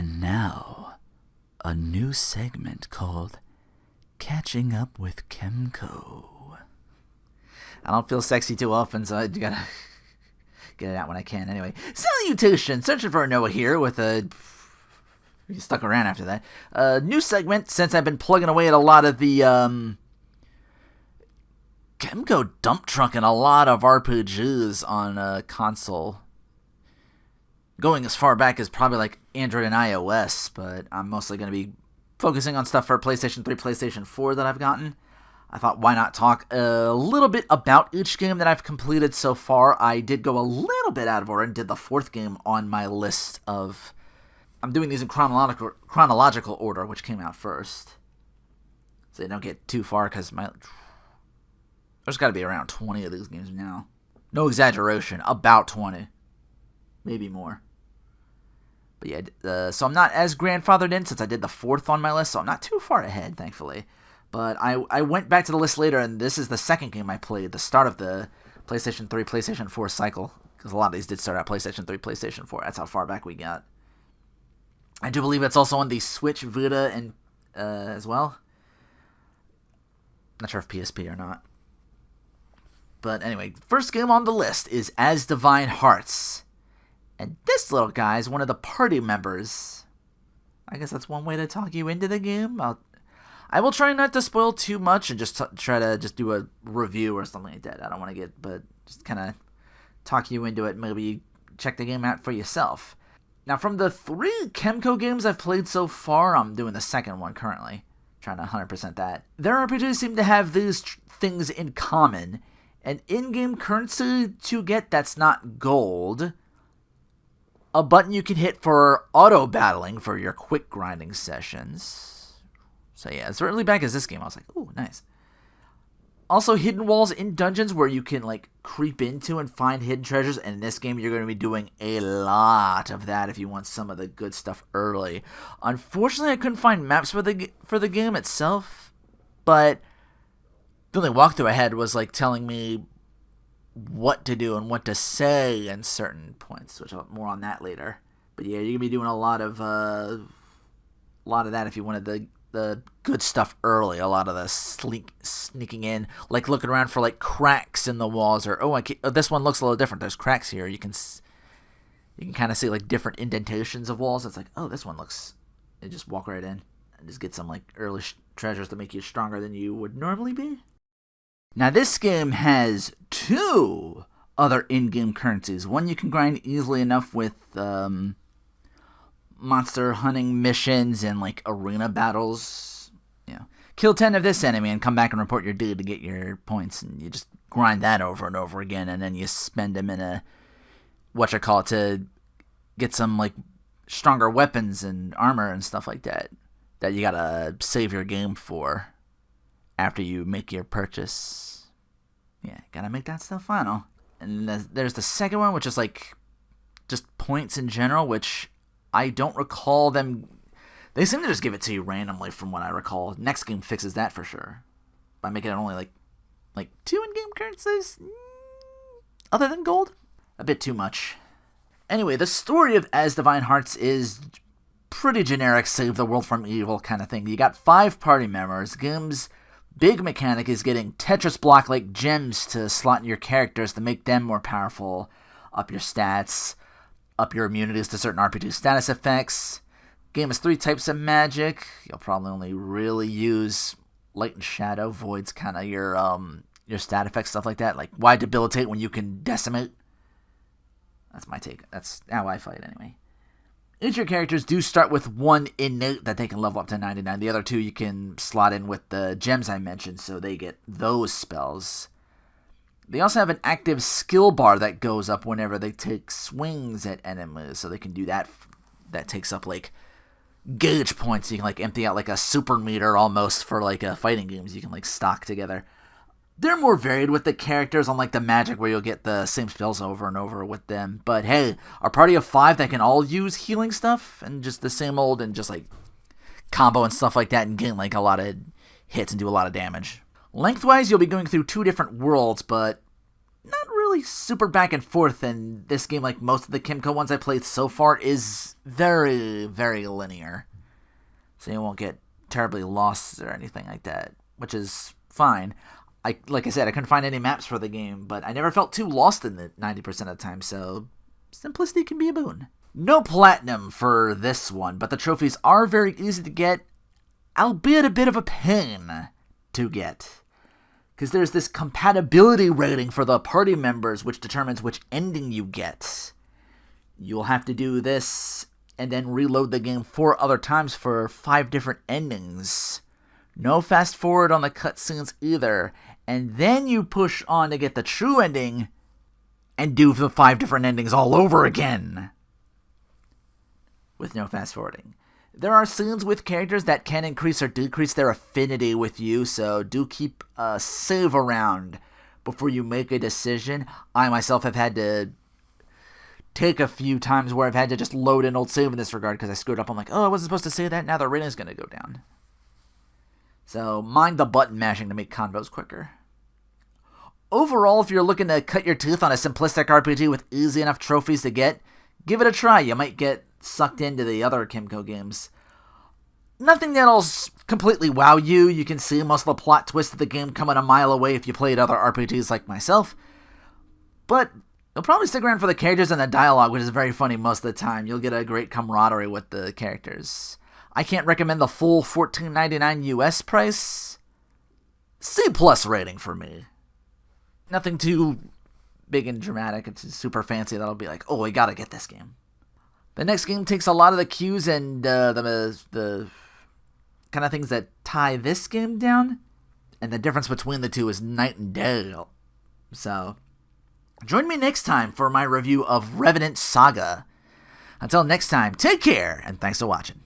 And now, a new segment called Catching Up with Kemco. I don't feel sexy too often, so I gotta get it out when I can. Anyway, salutations! Searching for a Noah here with a... You stuck around after that. New segment, since I've been plugging away at a lot of the, Kemco dump trucking a lot of RPGs on console. Going as far back as probably like Android and iOS, but I'm mostly going to be focusing on stuff for PlayStation 3, PlayStation 4 that I've gotten. I thought, why not talk a little bit about each game that I've completed so far. I did go a little bit out of order and did the fourth game on my list of... I'm doing these in chronological order, which came out first. So they don't get too far, because there's got to be around 20 of these games now. No exaggeration, about 20. Maybe more. But yeah, so I'm not as grandfathered in since I did the fourth on my list, so I'm not too far ahead, thankfully. But I went back to the list later, and this is the second game I played, the start of the PlayStation 3, PlayStation 4 cycle, because a lot of these did start at PlayStation 3, PlayStation 4. That's how far back we got. I do believe it's also on the Switch, Vita, and as well. Not sure if PSP or not. But anyway, first game on the list is Asdivine Hearts. And this little guy is one of the party members. I guess that's one way to talk you into the game. I will try not to spoil too much and just try to just do a review or something like that. I don't want to but just kind of talk you into it. Maybe check the game out for yourself. Now, from the 3 Kemco games I've played so far, I'm doing the second one currently. Trying to 100% that. Their RPGs seem to have these things in common. An in-game currency to get that's not gold. A button you can hit for auto-battling for your quick grinding sessions. So yeah, as early back as this game, I was like, ooh, nice. Also, hidden walls in dungeons where you can, like, creep into and find hidden treasures. And in this game, you're going to be doing a lot of that if you want some of the good stuff early. Unfortunately, I couldn't find maps for the game itself. But the only walkthrough I had was, like, telling me what to do and what to say in certain points, which I'll have more on that later. But yeah, you're gonna be doing a lot of that if you wanted the good stuff early. A lot of the sneaking in, like looking around for like cracks in the walls, or this one looks a little different. There's cracks here. You can kind of see like different indentations of walls. It's like, oh, this one looks. And just walk right in and just get some like early treasures to make you stronger than you would normally be. Now, this game has 2 other in-game currencies. One you can grind easily enough with monster hunting missions and, like, arena battles. You know, kill 10 of this enemy and come back and report your dude to get your points. And you just grind that over and over again, and then you spend them in to get some, like, stronger weapons and armor and stuff like that you gotta save your game for after you make your purchase. Yeah, gotta make that stuff final. And there's the second one, which is like just points in general, which I don't recall them. They seem to just give it to you randomly from what I recall. Next game fixes that for sure by making it only like 2 in-game currencies. Other than gold, a bit too much. Anyway, the story of Asdivine Hearts is pretty generic, save the world from evil kind of thing. You got 5 party members. Game's big mechanic is getting Tetris block-like gems to slot in your characters to make them more powerful, up your stats, up your immunities to certain RPG status effects. Game has 3 types of magic. You'll probably only really use light and shadow. Void's kind of your stat effects, stuff like that. Like, why debilitate when you can decimate? That's my take. That's how I fight anyway. Each of your characters do start with 1 innate that they can level up to 99. The other 2 you can slot in with the gems I mentioned, so they get those spells. They also have an active skill bar that goes up whenever they take swings at enemies, so they can do that. That takes up, like, gauge points. You can, like, empty out, like, a super meter almost for, like, fighting games you can, like, stock together. They're more varied with the characters, unlike the magic where you'll get the same spells over and over with them. But hey, our party of 5 that can all use healing stuff and just the same old and just like combo and stuff like that and gain like a lot of hits and do a lot of damage. Lengthwise, you'll be going through 2 different worlds, but not really super back and forth, and this game, like most of the Kemco ones I played so far, is very, very linear. So you won't get terribly lost or anything like that, which is fine. Like I said, I couldn't find any maps for the game, but I never felt too lost in it 90% of the time, so simplicity can be a boon. No platinum for this one, but the trophies are very easy to get, albeit a bit of a pain to get. Because there's this compatibility rating for the party members, which determines which ending you get. You'll have to do this and then reload the game 4 other times for 5 different endings. No fast forward on the cutscenes either. And then you push on to get the true ending and do the 5 different endings all over again. With no fast forwarding. There are scenes with characters that can increase or decrease their affinity with you, so do keep a save around before you make a decision. I myself have had to take a few times where I've had to just load an old save in this regard because I screwed up. I'm like, oh, I wasn't supposed to say that. Now the rating's going to go down. So mind the button mashing to make convos quicker. Overall, if you're looking to cut your teeth on a simplistic RPG with easy enough trophies to get, give it a try. You might get sucked into the other Kemco games. Nothing that'll completely wow you. You can see most of the plot twists of the game coming a mile away if you played other RPGs like myself. But you'll probably stick around for the characters and the dialogue, which is very funny most of the time. You'll get a great camaraderie with the characters. I can't recommend the full $14.99 US price. C+ rating for me. Nothing too big and dramatic. It's super fancy that'll be like, oh, we gotta get this game. The next game takes a lot of the cues and the kind of things that tie this game down, and the difference between the two is night and day. So, join me next time for my review of Revenant Saga. Until next time, take care, and thanks for watching.